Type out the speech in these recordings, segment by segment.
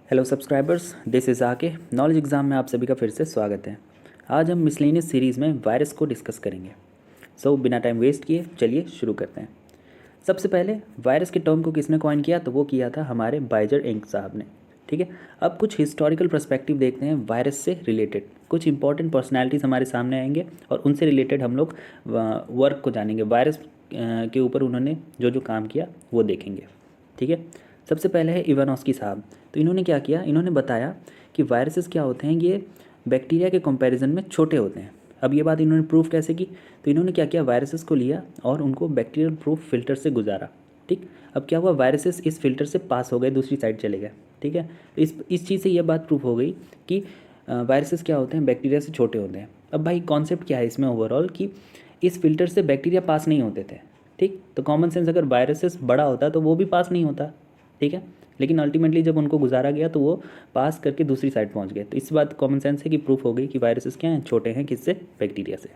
Hello subscribers, this is आके knowledge exam में आप सभी का फिर से स्वागत है। आज हम मिसलेनियस सीरीज़ में वायरस को डिस्कस करेंगे। बिना टाइम वेस्ट किए चलिए शुरू करते हैं। सबसे पहले वायरस के टर्म को किसने कॉइन किया, तो वो किया था हमारे बाइजर इंक साहब ने। ठीक है, अब कुछ हिस्टोरिकल पर्सपेक्टिव देखते हैं वायरस से रिलेटेड। कुछ इंपॉर्टेंट पर्सनैलिटीज़ हमारे सामने आएंगे और उनसे रिलेटेड हम लोग वर्क को जानेंगे। वायरस के ऊपर उन्होंने जो जो काम किया वो देखेंगे। ठीक है, सबसे पहले है इवानोस्की साहब। तो इन्होंने क्या किया, इन्होंने बताया कि वायरसेस क्या होते हैं, ये बैक्टीरिया के कंपैरिजन में छोटे होते हैं। अब ये बात इन्होंने प्रूफ कैसे की, तो इन्होंने क्या किया, वायरसेस को लिया और उनको बैक्टीरियल प्रूफ फिल्टर से गुजारा। ठीक, अब क्या हुआ, वायरसेस इस फिल्टर से पास हो गए, दूसरी साइड चले गए। ठीक है, तो इस चीज़ से ये बात प्रूफ हो गई कि वायरसेस क्या होते हैं, बैक्टीरिया से छोटे होते हैं। अब भाई कॉन्सेप्ट क्या है इसमें ओवरऑल, कि इस फिल्टर से बैक्टीरिया पास नहीं होते थे। ठीक, तो कॉमन सेंस, अगर वायरसेस बड़ा होता तो वो भी पास नहीं होता। ठीक है, लेकिन अल्टीमेटली जब उनको गुजारा गया तो वो पास करके दूसरी साइड पहुंच गए। तो इस बात कॉमन सेंस है कि प्रूफ हो गई कि वायरसेस क्या हैं, छोटे हैं, किससे, बैक्टीरिया से।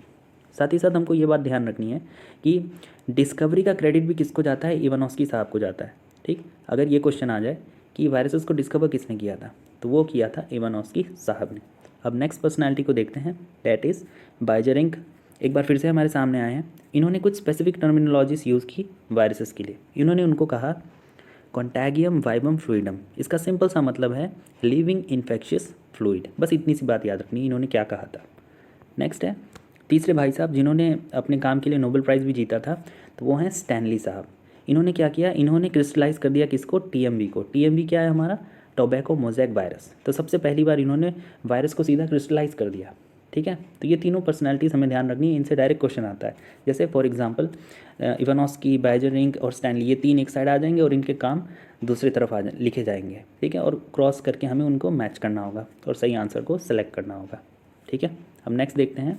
साथ ही साथ हमको ये बात ध्यान रखनी है कि डिस्कवरी का क्रेडिट भी किसको जाता है, इवानोस्की साहब को जाता है। ठीक, अगर ये क्वेश्चन आ जाए कि वायरसेस को डिस्कवर किसने किया था, तो वो किया था इवानोस्की साहब ने। अब नेक्स्ट पर्सनैलिटी को देखते हैं, डैट इज़ बाइजरिंक। एक बार फिर से हमारे सामने आए हैं। इन्होंने कुछ स्पेसिफिक टर्मिनोलॉजीज यूज़ की वायरसेस के लिए। इन्होंने उनको कहा कॉन्टैगियम वाइबम फ्लूइडम। इसका सिंपल सा मतलब है लिविंग इन्फेक्शियस फ्लूइड। बस इतनी सी बात याद रखनी है, इन्होंने क्या कहा था। नेक्स्ट है तीसरे भाई साहब जिन्होंने अपने काम के लिए नोबेल प्राइज़ भी जीता था, तो वो हैं स्टैनली साहब। इन्होंने क्या किया, इन्होंने क्रिस्टलाइज कर दिया किसको, टीएमवी को। टीएमवी क्या है हमारा, टोबैको मोज़ेक वायरस। तो सबसे पहली बार इन्होंने वायरस को सीधा क्रिस्टलाइज कर दिया। ठीक है, तो ये तीनों पर्सनैलिटीज़ हमें ध्यान रखनी है, इनसे डायरेक्ट क्वेश्चन आता है। जैसे फॉर एग्जांपल इवानोस्की, बाइजरिंक और स्टैनली, ये तीन एक साइड आ जाएंगे और इनके काम दूसरी तरफ लिखे जाएंगे। ठीक है, और क्रॉस करके हमें उनको मैच करना होगा और सही आंसर को सेलेक्ट करना होगा। ठीक है, अब नेक्स्ट देखते हैं।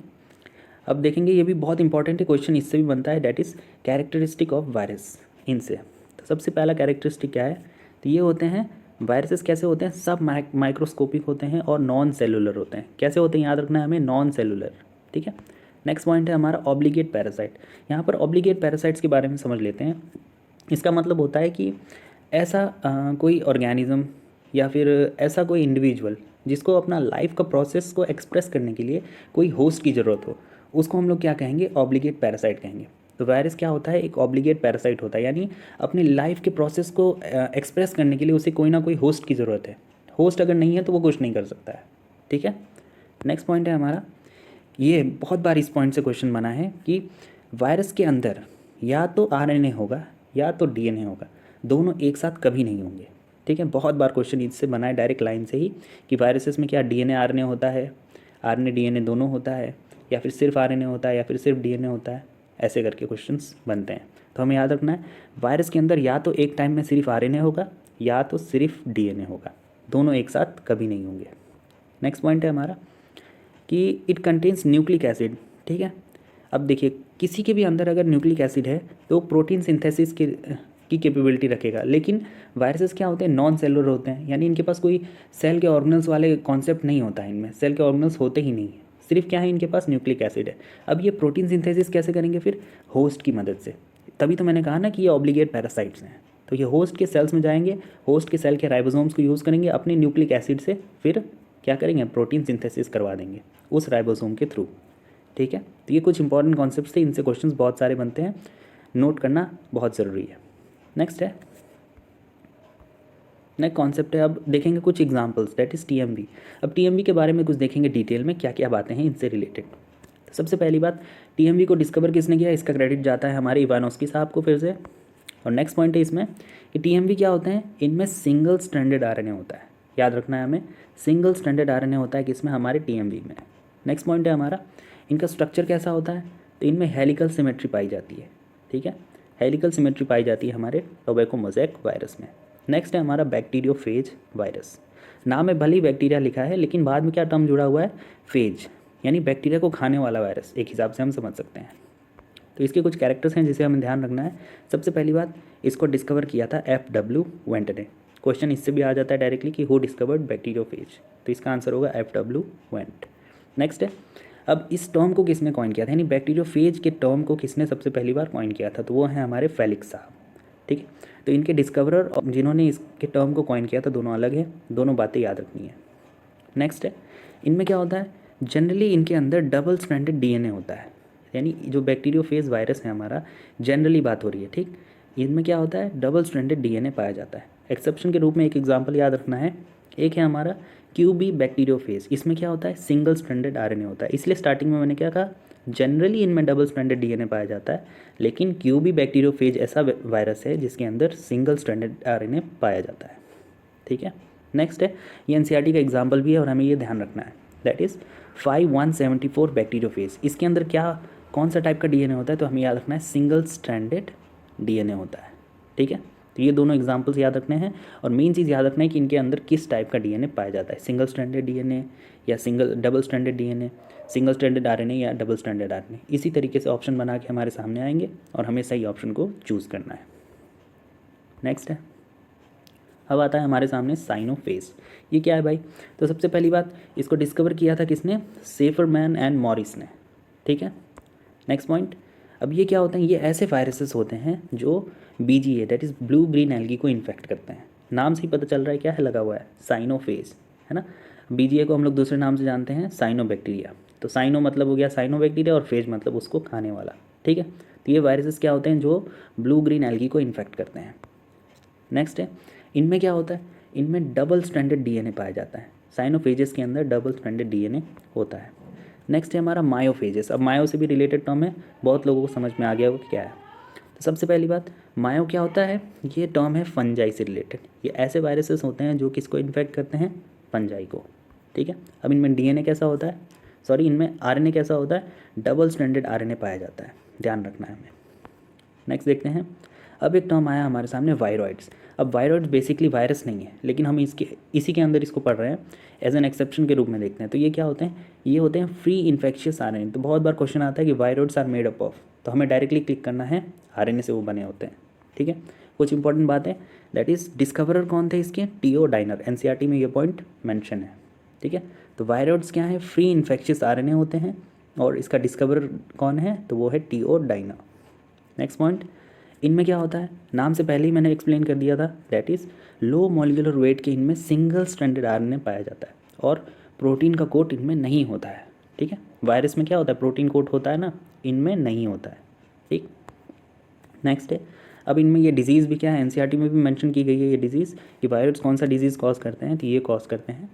अब देखेंगे, ये भी बहुत इंपॉर्टेंट है, क्वेश्चन इससे भी बनता है, that is characteristic of virus. इनसे तो सबसे पहला कैरेक्टरिस्टिक क्या है, तो ये होते हैं वायरसेस कैसे होते हैं, सब माइक्रोस्कोपिक होते हैं और नॉन सेलुलर होते हैं। कैसे होते हैं याद रखना है हमें, नॉन सेलुलर। ठीक है, नेक्स्ट पॉइंट है हमारा ऑब्लिगेट पैरासाइट। यहाँ पर ऑब्लिगेट पैरासाइट्स के बारे में समझ लेते हैं। इसका मतलब होता है कि ऐसा कोई ऑर्गेनिज्म या फिर ऐसा कोई इंडिविजुअल जिसको अपना लाइफ का प्रोसेस को एक्सप्रेस करने के लिए कोई होस्ट की ज़रूरत हो, उसको हम लोग क्या कहेंगे, ऑब्लिगेट पैरासाइट कहेंगे। तो वायरस क्या होता है, एक ऑब्लिगेट पैरासाइट होता है, यानी अपनी लाइफ के प्रोसेस को एक्सप्रेस करने के लिए उसे कोई ना कोई होस्ट की ज़रूरत है। होस्ट अगर नहीं है तो वो कुछ नहीं कर सकता है। ठीक है, नेक्स्ट पॉइंट है हमारा, ये बहुत बार इस पॉइंट से क्वेश्चन बना है कि वायरस के अंदर या तो आरएनए होगा या तो डीएनए होगा, दोनों एक साथ कभी नहीं होंगे। ठीक है, बहुत बार क्वेश्चन इससे बना है डायरेक्ट लाइन से ही कि वायरसेस में क्या डीएनए आरएनए होता है, आरएनए डीएनए दोनों होता है, या फिर सिर्फ आरएनए होता है, या फिर सिर्फ डीएनए होता है। ऐसे करके क्वेश्चंस बनते हैं। तो हमें याद रखना है वायरस के अंदर या तो एक टाइम में सिर्फ आरएनए होगा या तो सिर्फ डीएनए होगा, दोनों एक साथ कभी नहीं होंगे। नेक्स्ट पॉइंट है हमारा कि इट कंटेन्स न्यूक्लिक एसिड। ठीक है, अब देखिए किसी के भी अंदर अगर न्यूक्लिक एसिड है तो प्रोटीन सिंथेसिस की कैपेबिलिटी रखेगा, लेकिन वायरसेस क्या होते हैं, नॉन सेलुलर होते हैं, यानी इनके पास कोई सेल के ऑर्गेनल्स वाले कॉन्सेप्ट नहीं होता है। इनमें सेल के ऑर्गेनल्स होते ही नहीं है, सिर्फ क्या है, इनके पास न्यूक्लिक एसिड है। अब ये प्रोटीन सिंथेसिस कैसे करेंगे, फिर होस्ट की मदद से। तभी तो मैंने कहा ना कि ये ऑब्लिगेट पैरासाइट्स हैं। तो ये होस्ट के सेल्स में जाएंगे, होस्ट के सेल के राइबोसोम्स को यूज़ करेंगे अपने न्यूक्लिक एसिड से, फिर क्या करेंगे, प्रोटीन सिंथेसिस करवा देंगे उस राइबोसोम के थ्रू। ठीक है, तो ये कुछ इंपॉर्टेंट कॉन्सेप्ट्स थे, इनसे क्वेश्चंस बहुत सारे बनते हैं, नोट करना बहुत ज़रूरी है। नेक्स्ट कॉन्सेप्ट है, अब देखेंगे कुछ एग्जांपल्स, दैट इज़ टीएमवी। अब टीएमवी के बारे में कुछ देखेंगे डिटेल में, क्या क्या बातें हैं इनसे रिलेटेड। तो सबसे पहली बात, टीएमवी को डिस्कवर किसने किया, इसका क्रेडिट जाता है हमारे इवानोस्की साहब को फिर से। और नेक्स्ट पॉइंट है इसमें कि टीएमवी क्या होते हैं, इनमें सिंगल स्ट्रैंडेड आरएनए होता है। याद रखना है हमें, सिंगल स्ट्रैंडेड आरएनए होता है किसमें, हमारे टीएमवी में। नेक्स्ट पॉइंट है हमारा, इनका स्ट्रक्चर कैसा होता है, तो इनमें हेलिकल सिमेट्री पाई जाती है। ठीक है, हेलिकल सिमेट्री पाई जाती है हमारे टोबैको मोज़ेक वायरस में। नेक्स्ट है हमारा बैक्टीरियोफेज वायरस। नाम में भले ही बैक्टीरिया लिखा है, लेकिन बाद में क्या टर्म जुड़ा हुआ है, फेज, यानी बैक्टीरिया को खाने वाला वायरस, एक हिसाब से हम समझ सकते हैं। तो इसके कुछ कैरेक्टर्स हैं जिसे हमें ध्यान रखना है। सबसे पहली बात, इसको डिस्कवर किया था FW वेंट ने। क्वेश्चन इससे भी आ जाता है डायरेक्टली कि हु डिस्कवर्ड बैक्टीरियोफेज, तो इसका आंसर होगा FW वेंट। नेक्स्ट है, अब इस टर्म को किसने कॉइन किया था, यानी बैक्टीरियोफेज के टर्म को किसने सबसे पहली बार कॉइन किया था, तो वो है हमारे फेलिक्स साहब। ठीक है। तो इनके डिस्कवरर और जिन्होंने इसके टर्म को कॉइन किया था दोनों अलग है, दोनों बातें याद रखनी है। नेक्स्ट है, इनमें क्या होता है, जनरली इनके अंदर डबल स्ट्रैंडेड डीएनए होता है, यानी जो बैक्टीरियोफेज वायरस है हमारा, जनरली बात हो रही है, ठीक। इनमें क्या होता है, डबल स्ट्रैंडेड डीएनए पाया जाता है। एक्सेप्शन के रूप में एक एग्जांपल याद रखना है, एक है हमारा क्यूबी बैक्टीरियोफेज, इसमें क्या होता है, सिंगल स्ट्रैंडेड आरएनए होता है। इसलिए स्टार्टिंग में मैंने क्या कहा, जनरली इनमें डबल स्ट्रैंडेड डीएनए पाया जाता है, लेकिन क्यूबी बैक्टीरियोफेज ऐसा वायरस है जिसके अंदर सिंगल स्ट्रैंडेड आरएनए पाया जाता है, ठीक है। नेक्स्ट है, ये एनसीईआरटी का एग्जाम्पल भी है और हमें ये ध्यान रखना है, दैट इज़ 5174 बैक्टीरियोफेज। इसके अंदर क्या, कौन सा टाइप का डीएनए होता है, तो हमें याद रखना है सिंगल स्ट्रैंडेड डीएनए होता है, ठीक है। तो ये दोनों एग्जांपल्स याद रखने हैं और मेन चीज़ याद रखना है कि इनके अंदर किस टाइप का डीएनए पाया जाता है, सिंगल स्ट्रैंडेड डीएनए या double stranded DNA, single stranded RNA या डबल स्ट्रैंडेड आरएनए। इसी तरीके से ऑप्शन बना के हमारे सामने आएंगे और हमें सही ऑप्शन को चूज़ करना है। नेक्स्ट है, अब आता है हमारे सामने साइनोफेज। ये क्या है भाई, तो सबसे पहली बात, इसको डिस्कवर किया था किसने, सेफरमैन एंड मॉरिस ने, ठीक है। नेक्स्ट पॉइंट, अब ये क्या होते हैं, ये ऐसे वायरसेस होते हैं जो BGA that is blue green algae को इन्फेक्ट करते हैं। नाम से ही पता चल रहा है क्या है लगा हुआ है, साइनोफेज, है ना। बीजीए को हम लोग दूसरे नाम से जानते हैं साइनोबैक्टीरिया। तो साइनो मतलब हो गया साइनोबैक्टीरिया और फेज मतलब उसको खाने वाला, ठीक है। तो ये वायरसेस क्या होते हैं, जो ब्लू ग्रीन एल्गी को इन्फेक्ट करते हैं। नेक्स्ट है, इनमें क्या होता है, इनमें डबल स्ट्रैंडेड डीएनए पाया जाता है। साइनोफेजेस के अंदर डबल स्ट्रैंडेड डीएनए होता है। नेक्स्ट है हमारा मायोफेजेस। अब मायो से भी रिलेटेड टर्म है, बहुत लोगों को समझ में आ गया वो क्या है। तो सबसे पहली बात, मायो क्या होता है, ये टर्म है फंजाई से रिलेटेड। ये ऐसे वायरसेस होते हैं जो किसको इन्फेक्ट करते हैं, फंजाई को, ठीक है। अब इनमें डीएनए कैसा होता है, सॉरी इनमें आरएनए कैसा होता है, डबल स्ट्रैंडेड आरएनए पाया जाता है, ध्यान रखना है हमें। नेक्स्ट देखते हैं, अब एक टर्म आया हमारे सामने वायरॉइड्स। अब वायरॉइड्स बेसिकली वायरस नहीं है, लेकिन हम इसी के अंदर इसको पढ़ रहे हैं, एज एन एक्सेप्शन के रूप में देखते हैं। तो ये क्या होते हैं, ये होते हैं फ्री इन्फेक्शियस आरएनए। तो बहुत बार क्वेश्चन आता है कि viroids are made up of, तो हमें डायरेक्टली क्लिक करना है आरएनए से वो बने होते हैं, ठीक है। कुछ इंपॉर्टेंट बात है, दैट इज़ डिस्कवरर कौन थे इसके, टीओ डाइनर, एनसीईआरटी में ये पॉइंट मेंशन है, ठीक है। तो वायरॉइड्स क्या है, फ्री इन्फेक्शियस आरएनए होते हैं और इसका डिस्कवरर कौन है, तो वो है टीओ डाइनर। नेक्स्ट पॉइंट, इनमें क्या होता है, नाम से पहले ही मैंने एक्सप्लेन कर दिया था, that is low molecular weight के इनमें सिंगल स्ट्रैंडेड आरएनए पाया जाता है और प्रोटीन का कोट इनमें नहीं होता है, ठीक है। वायरस में क्या होता है, प्रोटीन कोट होता है ना, इनमें नहीं होता है, ठीक। नेक्स्ट है, अब इनमें ये डिजीज़ भी क्या है, एनसीईआरटी में भी मेंशन की गई है ये डिजीज़, कि वायरस कौन सा डिजीज़ कॉज करते हैं, तो ये कॉज करते हैं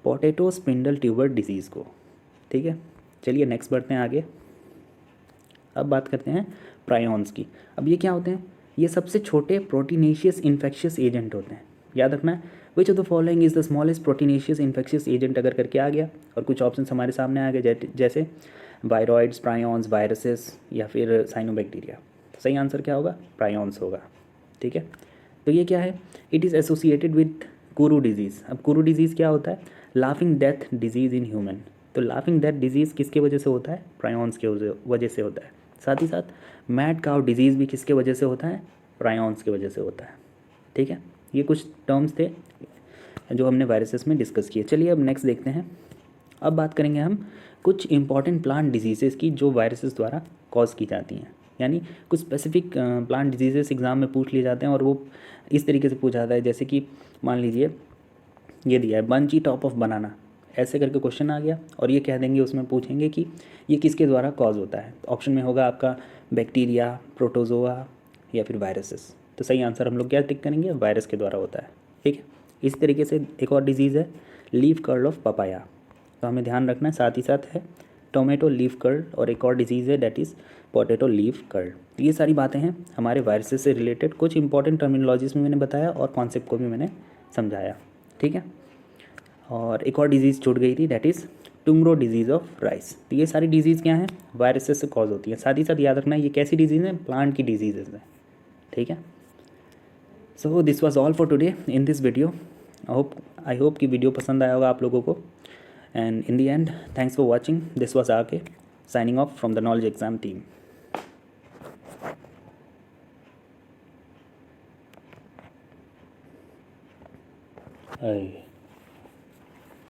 पोटैटो स्पिंडल ट्यूबर डिजीज़ को, ठीक है। चलिए नेक्स्ट बढ़ते हैं आगे। अब बात करते हैं प्रायॉन्स की। अब ये क्या होते हैं, ये सबसे छोटे प्रोटीनेशियस इन्फेक्शियस एजेंट होते हैं, याद रखना है। Which of the following is the smallest proteinaceous infectious agent अगर करके आ गया और कुछ ऑप्शन हमारे सामने आ गए, जैसे वायरॉइड्स, प्रायॉन्स, वायरसेस या फिर साइनोबैक्टीरिया, तो सही आंसर क्या होगा, प्रायॉन्स होगा, ठीक है। तो ये क्या है, it is associated with Kuru disease. अब कुरू डिजीज़ क्या होता है, laughing death disease in human. तो लाफिंग डेथ डिजीज़ किसके वजह से होता है, प्रायॉन्स के वजह से होता है। साथ ही साथ मैड काउ डिजीज़ भी किसके वजह से होता है, प्रायॉन्स की वजह से होता है, ठीक है। ये कुछ टर्म्स थे जो हमने वायरसेस में डिस्कस किए। चलिए अब नेक्स्ट देखते हैं। अब बात करेंगे हम कुछ इंपॉर्टेंट प्लांट डिजीज़ेस की जो वायरसेस द्वारा कॉज की जाती हैं, यानी कुछ स्पेसिफिक प्लांट डिजीज़ेस एग्ज़ाम में पूछ लिए जाते हैं और वो इस तरीके से पूछा जाता है, जैसे कि मान लीजिए ये दिया है बंची टॉप ऑफ बनाना, ऐसे करके क्वेश्चन आ गया और ये कह देंगे, उसमें पूछेंगे कि ये किसके द्वारा कॉज होता है। ऑप्शन में होगा आपका बैक्टीरिया, प्रोटोजोआ या फिर वायरसेस। तो सही आंसर हम लोग क्या टिक करेंगे, वायरस के द्वारा होता है, ठीक है। इस तरीके से एक और डिजीज़ है लीफ कर्ल ऑफ पपाया, तो हमें ध्यान रखना है। साथ ही साथ है टोमेटो लीफ कर्ल और एक और डिजीज़ है that is potato leaf curl. ये सारी बातें हैं हमारे वायरसेस से रिलेटेड, कुछ इंपॉर्टेंट टर्मिनोलॉजीज में मैंने बताया और कॉन्सेप्ट को भी मैंने समझाया, ठीक है। और एक और डिजीज़ छूट गई थी, that is tomorrow disease of rice. तो ये सारी डिजीज़ क्या हैं, वायरसेस से कॉज होती हैं। साथ ही साथ याद रखना है ये कैसी डिजीज़ है, प्लांट की डिजीज़ है, ठीक है। So this was all for today in this video. I hope कि वीडियो पसंद आया होगा आप लोगों को। And in the end thanks for watching, this was आके signing off from the knowledge exam team.